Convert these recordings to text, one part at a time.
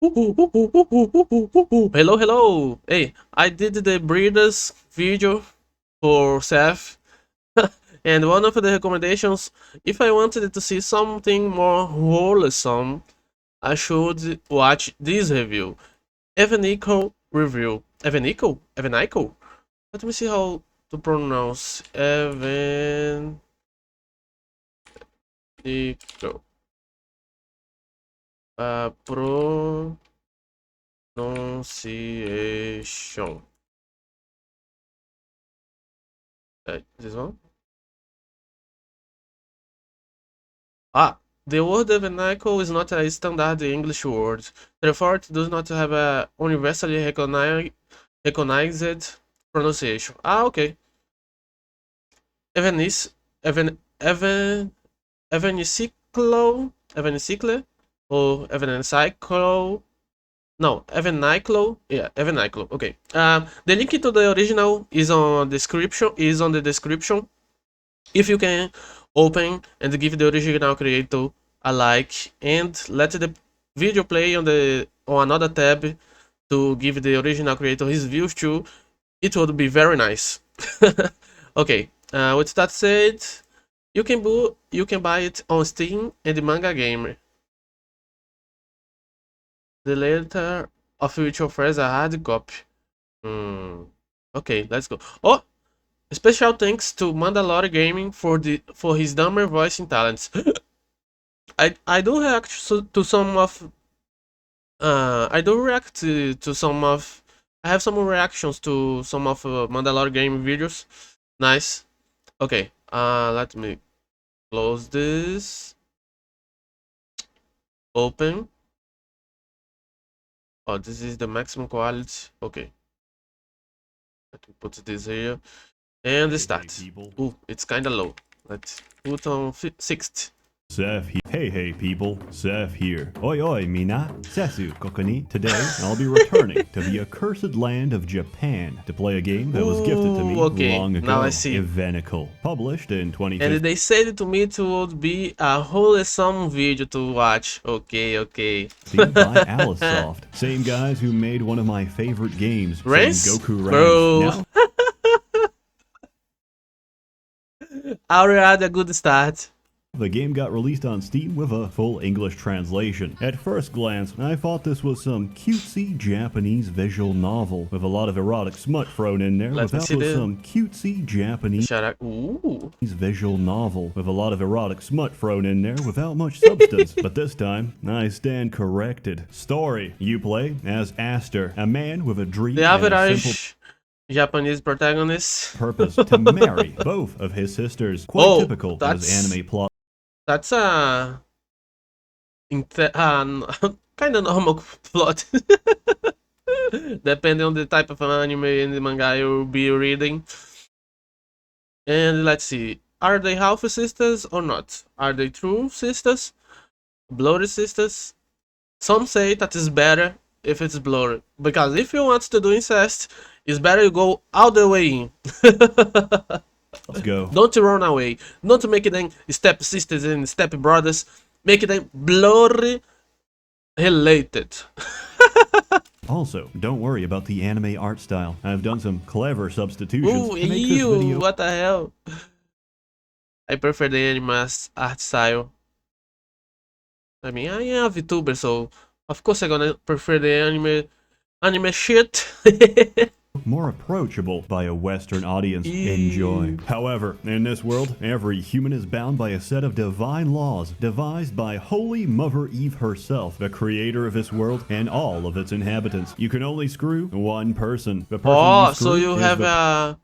Hello, hello. Hey, I did the breeders video for Seth, and one of the recommendations, if I wanted to see something more wholesome, I should watch this review. Evenicle review. Evenicle? Evenicle? Let me see how to pronounce Evenicle. Pronunciation. This one? Ah, the word Evenicle is not a standard English word. Therefore, it does not have a universally recognized pronunciation. Ah, okay. Evenice, Evenicycle, or Evenicycle. No, Evenicle. Yeah, Evenicle. Okay. The link to the original is on description. Is on the description. If you can open and give the original creator a like and let the video play on another tab to give the original creator his views too, it would be very nice. Okay, with that said, you can buy it on Steam and Manga Gamer. The latter of which offers a hard copy. Okay, let's go. Oh, special thanks to Mandalore Gaming for his dumber voicing talents. I do react to some of I do react to some of I have some reactions to some of Mandalore Gaming videos. Nice. Okay. Let me close this. Open. Oh, this is the maximum quality. Okay. Let me put this here and start. Ooh, it's kind of low. Let's put on 60. Hey people, Seth here. Oi oi mina, Setsu kokoni. Today, I'll be returning to the accursed land of Japan to play a game that was gifted to me long ago. Now I see. Evenicle, published in 2015. And they said to me it would be a wholesome video to watch. Okay. By Alicesoft, same guys who made one of my favorite games, Goku Bro. I already had a good start. The game got released on Steam with a full English translation. At first glance, I thought this was some cutesy Japanese visual novel with a lot of erotic smut thrown in there. Some cutesy Japanese visual novel with a lot of erotic smut thrown in there without much substance. But this time, I stand corrected. Story: you play as Aster, a man with a dream. The average Japanese protagonist. Purpose to marry both of his sisters. Quite typical as anime plot. That's a kind of normal plot. Depending on the type of anime and the manga you'll be reading. And let's see, are they half sisters or not? Are they true sisters? Bloody sisters? Some say that is better if it's bloody, because if you want to do incest, it's better you go all the way in. Let's go. Don't run away. Don't make them step sisters and step brothers. Make them blood related. Also, don't worry about the anime art style. I've done some clever substitutions to make this video. What the hell? I prefer the anime art style. I mean, I am a Vtuber, so of course I'm gonna prefer the anime shit. More approachable by a Western audience. Enjoy. However, in this world, every human is bound by a set of divine laws devised by Holy Mother Eve herself, the creator of this world and all of its inhabitants. You can only screw one person. The person so you have a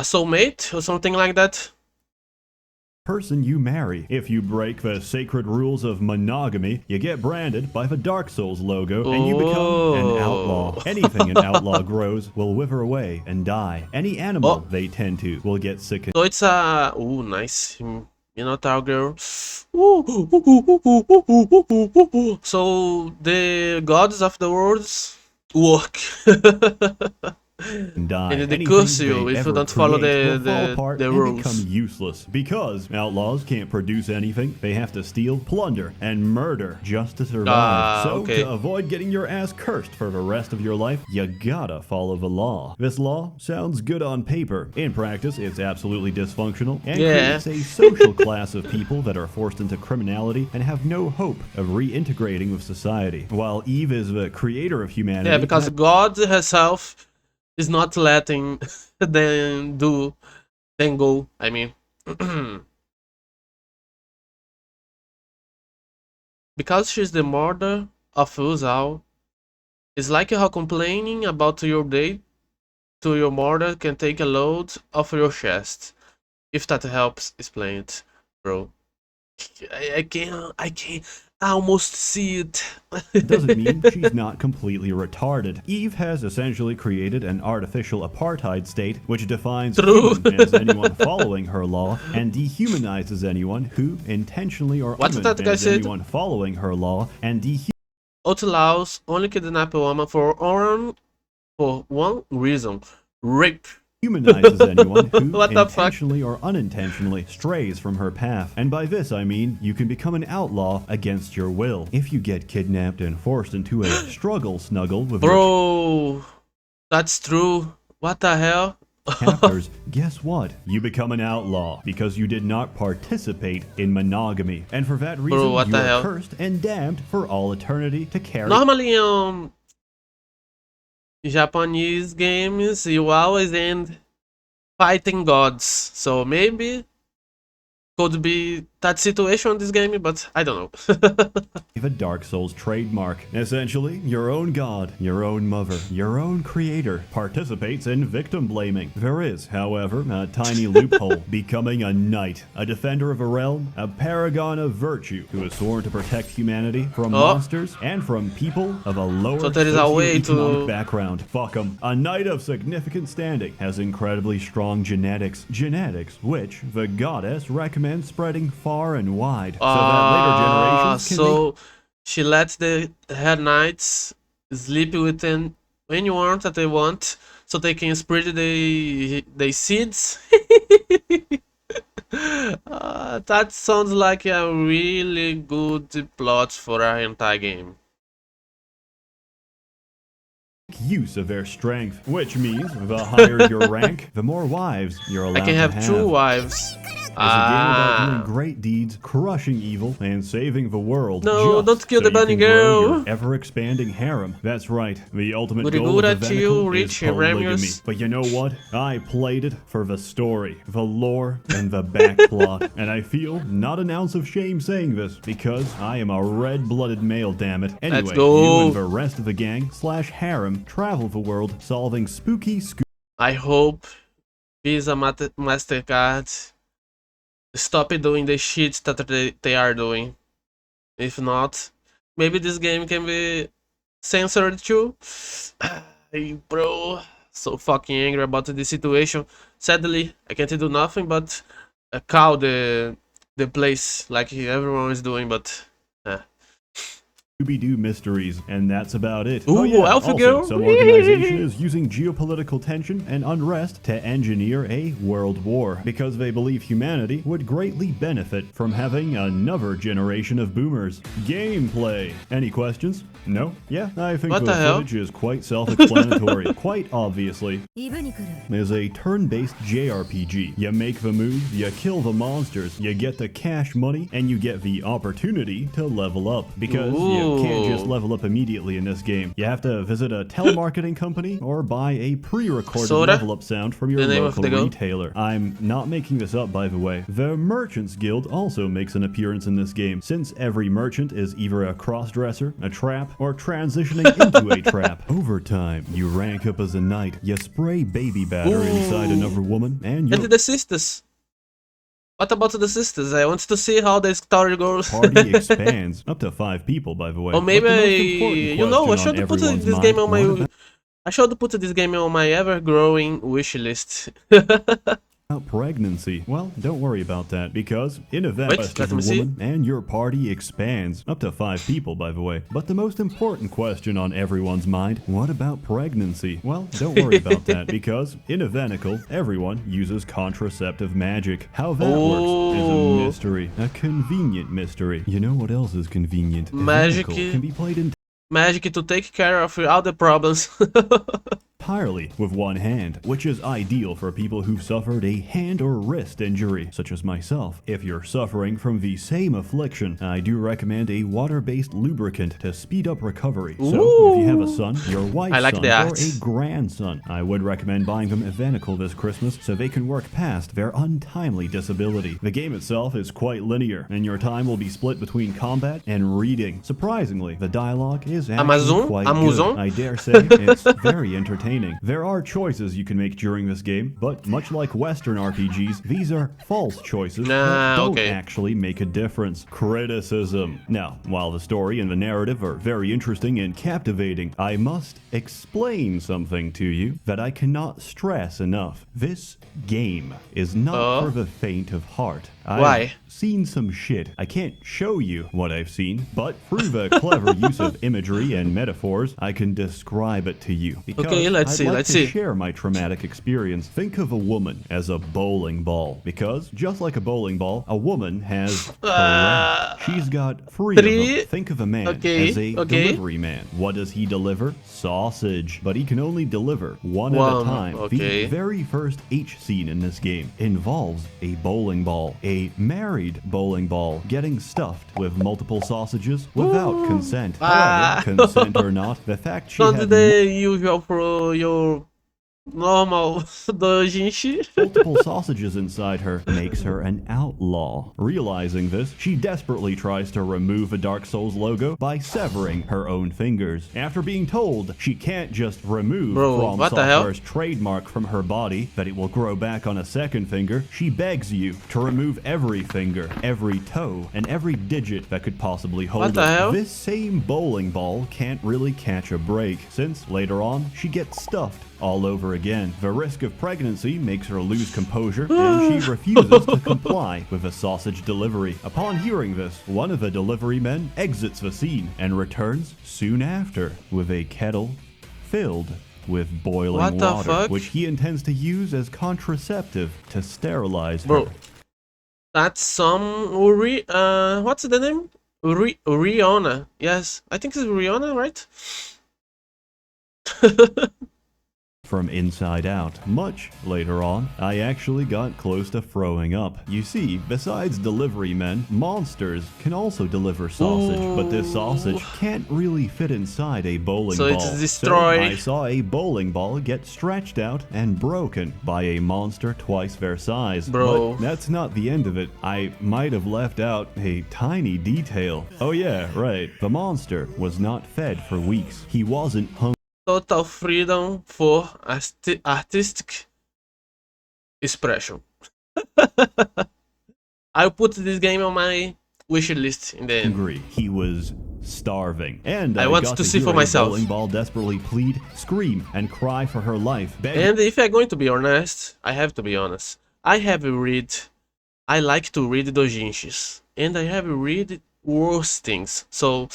soulmate or something like that? Person you marry. If you break the sacred rules of monogamy, you get branded by the Dark Souls logo and you become an outlaw. Anything an outlaw grows will wither away and die. Any animal they tend to will get sick. So it's a nice Minotaur girl. So the gods of the worlds work. Die. And they Anything curse you they if you ever don't follow create will fall the apart the and rules. become useless. Because outlaws can't produce anything, they have to steal, plunder, and murder just to survive. So, Okay. to avoid getting your ass cursed for the rest of your life, you gotta follow the law. This law sounds good on paper. In practice, it's absolutely dysfunctional and Yeah. creates a social class of people that are forced into criminality and have no hope of reintegrating with society. While Eve is the creator of humanity, Yeah, because God herself is not letting them go. I mean, because she's the mother of us all. It's like how complaining about your day to your mother can take a load off your chest. If that helps explain it, bro. I can't almost see it. doesn't mean she's not completely retarded. Eve has essentially created an artificial apartheid state which defines True. human as anyone following her law and dehumanizes anyone who intentionally or What's that guy as said? anyone following her law and Outlaws only kidnap a woman for one reason: rape. humanizes anyone who What the fuck? intentionally or unintentionally strays from her path. And by this I mean you can become an outlaw against your will. If you get kidnapped and forced into a struggle snuggle with your Bro, that's true. What the hell? captors, guess what? You become an outlaw because you did not participate in monogamy. And for that reason, what you the are hell? cursed and damned for all eternity to carry Normally, Japanese games, you always end fighting gods. So maybe could be that situation in this game, but I don't know. a Dark Souls trademark. Essentially, your own god, your own mother, your own creator participates in victim blaming. There is, however, a tiny loophole: becoming a knight, a defender of a realm, a paragon of virtue who is sworn to protect humanity from monsters and from people of a lower So there is a way socioeconomic to- background. Fuck 'em. A knight of significant standing has incredibly strong genetics. Genetics which the goddess recommends spreading far and wide so that later generations can so she lets her knights sleep with anyone that they want, so they can spread the seeds. That sounds like a really good plot for a hentai game. use of their strength, which means the higher your rank, the more wives you're allowed I can have to two wives. It's a game about doing great deeds, crushing evil, and saving the world. No, just don't kill so the you bunny can grow girl. your ever-expanding harem. That's right. The ultimate Goody goal good of at you, Evenicle is rich polygamy. Ramius. But you know what? I played it for the story, the lore, and the backplot. And I feel not an ounce of shame saying this, because I am a red-blooded male, damn it. Anyway, Let's go. you and the rest of the gang / harem travel the world solving spooky I hope Visa Mastercard stop doing the shit that they are doing. If not, maybe this game can be censored too. Hey, bro, so fucking angry about this situation. Sadly, I can't do nothing but call the place like everyone is doing, but Scooby-Doo mysteries, and that's about it. Ooh, oh yeah, Alpha also, Girl. some organization is using geopolitical tension and unrest to engineer a world war, because they believe humanity would greatly benefit from having another generation of boomers. Gameplay. Any questions? No? Yeah, I think What the the hell? footage is quite self-explanatory. Quite obviously. Evenicle. Is a turn-based JRPG. You make the move, you kill the monsters, you get the cash money, and you get the opportunity to level up. Because you can't just Ooh. level up immediately in this game. You have to visit a telemarketing company or buy a pre-recorded Soda? level up sound from your The name of local the girl? retailer. I'm not making this up, by the way. The Merchants Guild also makes an appearance in this game, since every merchant is either a cross-dresser, a trap, or transitioning into a trap. Over time, you rank up as a knight, you spray baby batter inside another woman, and you And the sisters. What about the sisters? I want to see how the story goes. party expands. Up to 5 people, by the way. Or maybe But the most important you know, I question on should put everyone's this game mind, on my. what about I should put this game on my ever-growing wish list. pregnancy? Well, don't worry about that, because in a Wait, quest let of a me see. woman and your party expands. Up to 5 people, by the way. But the most important question on everyone's mind, what about pregnancy? Well, don't worry about that, because in Evenicle, everyone uses contraceptive magic. How that works is a mystery. A convenient mystery. You know what else is convenient? Magic. Evenicle can be played Magic to take care of all the problems. entirely with one hand, which is ideal for people who've suffered a hand or wrist injury, such as myself. If you're suffering from the same affliction, I do recommend a water-based lubricant to speed up recovery. So, if you have a son, your wife's son, or a grandson, I would recommend buying them Evenicle this Christmas so they can work past their untimely disability. The game itself is quite linear, and your time will be split between combat and reading. Surprisingly, the dialogue is actually quite good. I dare say it's very entertaining. There are choices you can make during this game, but much like Western RPGs, these are false choices that don't actually make a difference. Criticism. Now, while the story and the narrative are very interesting and captivating, I must explain something to you that I cannot stress enough. This game is not for the faint of heart. I've seen some shit. I can't show you what I've seen, but through the clever use of imagery and metaphors, I can describe it to you. Because I'd like to share my traumatic experience. Think of a woman as a bowling ball, because just like a bowling ball, a woman has she's got 3 of them. Think of a man as a delivery man. What does he deliver? Sausage. But he can only deliver one at a time. The very first H scene in this game involves a bowling ball. A married bowling ball getting stuffed with multiple sausages without consent. However, consent or not, the fact she Not had the usual for your normal doujinshi. multiple sausages inside her makes her an outlaw. Realizing this, she desperately tries to remove a Dark Souls logo by severing her own fingers. After being told she can't just remove From Software's trademark from her body, that it will grow back on a second finger, she begs you to remove every finger, every toe, and every digit that could possibly hold it. This same bowling ball can't really catch a break, since later on she gets stuffed all over again. The risk of pregnancy makes her lose composure, and she refuses to comply with a sausage delivery. Upon hearing this, one of the delivery men exits the scene and returns soon after with a kettle filled with boiling water, which he intends to use as contraceptive to sterilize her. That's some what's the name? Rihanna. Yes, I think it's Rihanna, right? From inside out. Much later on, I actually got close to throwing up. You see, besides delivery men, monsters can also deliver sausage, but this sausage can't really fit inside a bowling ball. It's destroyed. So I saw a bowling ball get stretched out and broken by a monster twice their size. But that's not the end of it. I might have left out a tiny detail. Oh yeah, right. The monster was not fed for weeks. He wasn't hungry. Total freedom for artistic expression. I'll put this game on my wish list in the end. He was starving, and I want to see for myself. Bowling ball desperately plead, scream, and cry for her life. And if I'm going to be honest, I have to be honest. I like to read doujinshis, and I have read worse things, so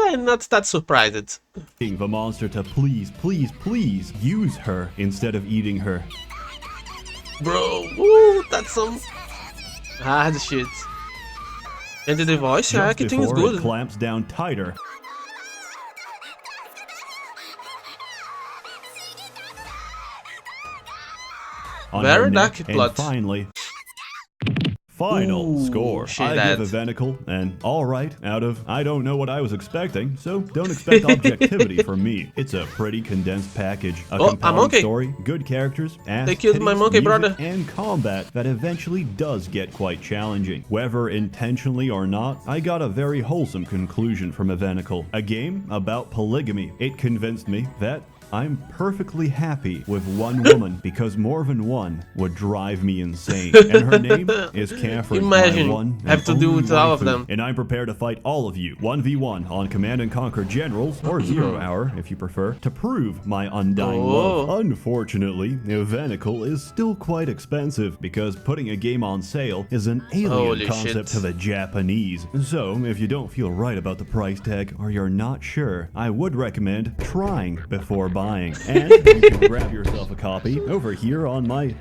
I'm not that surprised. The monster to please use her instead of eating her. Bro, that's some hard shit. And the voice acting is good. It clamps down tighter. Very dark plot. And finally, final score. I give Evenicle an alright out of I don't know what I was expecting, so don't expect objectivity from me. It's a pretty condensed package. A compelling story, good characters, they killed my monkey brother, and combat that eventually does get quite challenging. Whether intentionally or not, I got a very wholesome conclusion from Evenicle. A game about polygamy. It convinced me that I'm perfectly happy with one woman because more than one would drive me insane. And her name is Catherine, Imagine, my one and have to do only with all of waifu. them. And I'm prepared to fight all of you 1v1 on Command and Conquer Generals or 0 Hour if you prefer to prove my undying love. Unfortunately, Evenicle is still quite expensive because putting a game on sale is an alien Holy concept shit. to the Japanese. So if you don't feel right about the price tag or you're not sure, I would recommend trying before buying. And you can grab yourself a copy over here on my...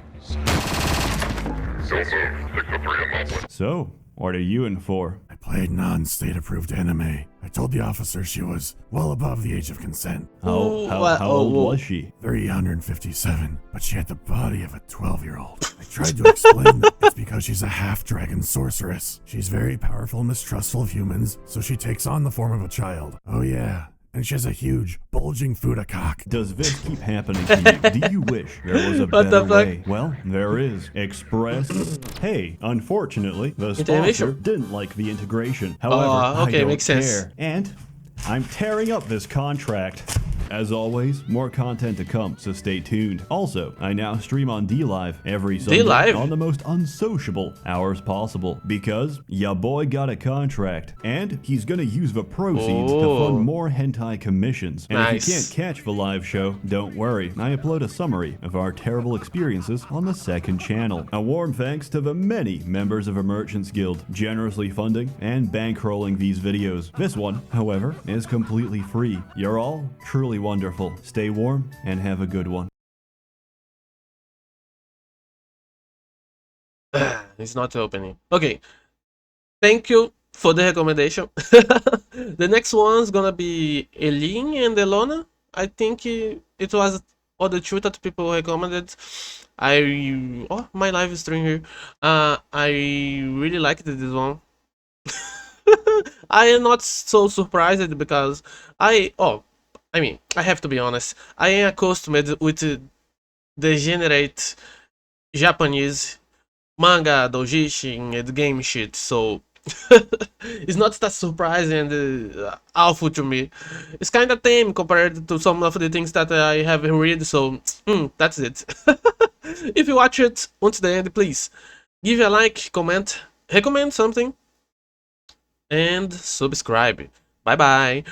So, what are you in for? I played non-state approved anime. I told the officer she was well above the age of consent. How old was she? 357, but she had the body of a 12-year-old. I tried to explain that it's because she's a half-dragon sorceress. She's very powerful and mistrustful of humans, so she takes on the form of a child. Oh yeah. And she has a huge, bulging Fuda cock. Does this keep happening to you? Do you wish there was a What the better fuck? way? Well, there is. Express. Hey, unfortunately, the sponsor didn't like the integration. However, okay, I don't makes care. sense. And I'm tearing up this contract. As always, more content to come, so stay tuned. Also, I now stream on DLive every Sunday DLive? on the most unsociable hours possible because ya boy got a contract and he's gonna use the proceeds to fund more hentai commissions. And if you can't catch the live show, don't worry. I upload a summary of our terrible experiences on the second channel. A warm thanks to the many members of a Merchants Guild generously funding and bankrolling these videos. This one, however, is completely free. You're all truly wonderful. Stay warm and have a good one. It's not opening. Okay. Thank you for the recommendation. The next one's gonna be Elin and Elona. I think it was other two that people recommended. Oh, my live stream here. I really liked this one. I am not so surprised because I mean, I have to be honest. I am accustomed with degenerate Japanese manga, doujishin, and game shit, so it's not that surprising and awful to me. It's kind of tame compared to some of the things that I have read, so that's it. If you watch it until the end, please give a like, comment, recommend something, and subscribe. Bye bye.